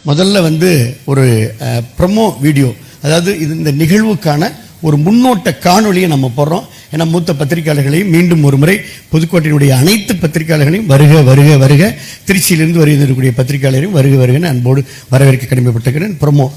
முதல்ல வந்து ஒரு ப்ரொமோ வீடியோ, அதாவது இந்த நிகழ்வுக்கான ஒரு முன்னோட்ட காணொலியை நம்ம போடுறோம். ஏன்னா மூத்த பத்திரிகையாளர்களையும் மீண்டும் ஒரு முறை புதுக்கோட்டையினுடைய அனைத்து பத்திரிகையாளர்களையும் வருக வருக வருக, திருச்சியிலிருந்து வருகின்ற பத்திரிகையாளரையும் வருக வருகன்னு அன்போடு வரவேற்க கடமைப்பட்டிருக்கிறேன். ப்ரொமோ.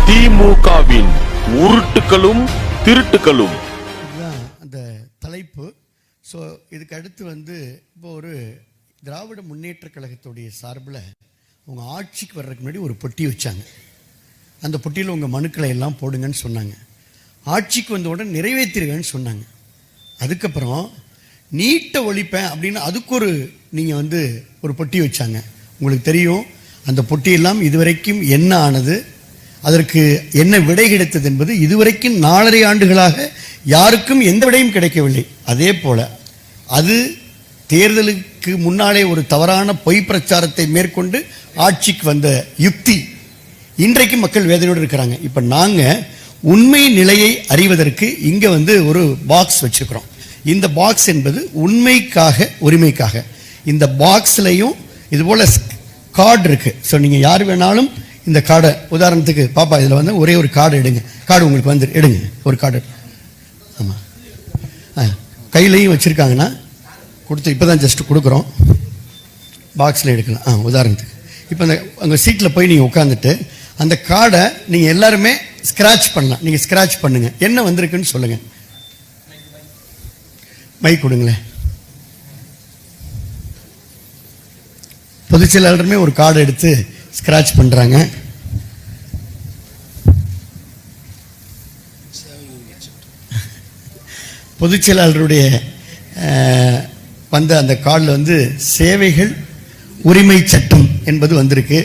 திமுகவின் உருட்டுகளும் திருட்டுகளும் அந்த தலைப்பு. ஸோ இதுக்கு அடுத்து வந்து இப்போ ஒரு திராவிட முன்னேற்ற கழகத்துடைய சார்பில் அவங்க ஆட்சிக்கு வர்றதுக்கு முன்னாடி ஒரு பொட்டி வச்சாங்க. அந்த பொட்டியில் உங்கள் மனுக்களை எல்லாம் போடுங்கன்னு சொன்னாங்க. ஆட்சிக்கு வந்த உடனே நிறைவேற்றிருவேன்னு சொன்னாங்க. அதுக்கப்புறம் நீட்டை ஒழிப்பேன் அப்படின்னு அதுக்கு ஒரு நீங்கள் வந்து ஒரு பொட்டி வச்சாங்க. உங்களுக்கு தெரியும் அந்த பொட்டியெல்லாம் இதுவரைக்கும் என்ன ஆனது, அதற்கு என்ன விடை கிடைத்தது என்பது இதுவரைக்கும் 4.5 ஆண்டுகளாக யாருக்கும் எந்த விடையும் கிடைக்கவில்லை. அதே போல அது தேர்தலுக்கு முன்னாலே ஒரு தவறான பொய் பிரச்சாரத்தை மேற்கொண்டு ஆட்சிக்கு வந்த யுக்தி. இன்றைக்கு மக்கள் வேதனையோடு இருக்கிறாங்க. இப்போ நாங்கள் உண்மை நிலையை அறிவதற்கு இங்கே வந்து ஒரு பாக்ஸ் வச்சுக்கிறோம். இந்த பாக்ஸ் என்பது உண்மைக்காக உரிமைக்காக. இந்த பாக்ஸ்லையும் இதுபோல் கார்டு இருக்குது. ஸோ நீங்கள் யார் வேணாலும் இந்த கார்டை, உதாரணத்துக்கு பாப்பா இதில் வந்து ஒரே ஒரு கார்டு எடுங்க. கார்டு உங்களுக்கு வந்து எடுங்க, ஒரு கார்டு. ஆமாம், கையிலையும் வச்சுருக்காங்கன்னா கொடுத்து இப்போ தான் ஜஸ்ட்டு கொடுக்குறோம். பாக்ஸில் எடுக்கலாம். உதாரணத்துக்கு இப்போ அந்த அங்கே சீட்டில் போய் நீங்கள் உட்காந்துட்டு அந்த கார்டை நீங்கள் எல்லாருமே ஸ்க்ராட்ச் பண்ணலாம். நீங்கள் ஸ்க்ராட்ச் பண்ணுங்கள், என்ன வந்திருக்குன்னு சொல்லுங்கள். மைக் கொடுங்களேன். பொதுச் செயலாளருமே ஒரு கார்டு எடுத்து ஸ்க்ராட்ச் பண்ணுறாங்க. பொதுச் செயலாளருடைய வந்த அந்த கார்டில் வந்து சேவைகள் உரிமை சட்டம் என்பது வந்திருக்கு.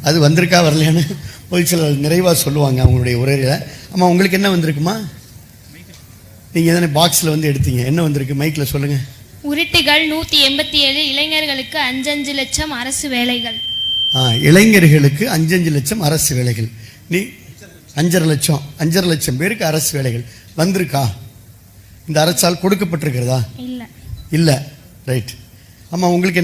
அது வந்திருக்கா வரலையான்னு பொதுச் செயலாளர் நிறைவாக சொல்லுவாங்க அவங்களுடைய உரையில். ஆமாம், உங்களுக்கு என்ன வந்திருக்குமா? நீங்கள் எதனா பாக்ஸில் வந்து எடுத்தீங்க, என்ன வந்திருக்கு மைக்கில் சொல்லுங்கள். உருட்டுகள் 187 இளைஞர்களுக்கு 5 லட்சம் அரசு வேலைகள். இளைஞர்களுக்கு 5 லட்சம் அரசு வேலைகள். நீ 5.5 லட்சம் பேருக்கு அரசு வேலைகள் வந்திருக்கா? இந்த அரசால் கொடுக்கப்பட்டிருக்கிறதா? இல்ல. இல்லை. ரைட். ஆமாம், உங்களுக்கு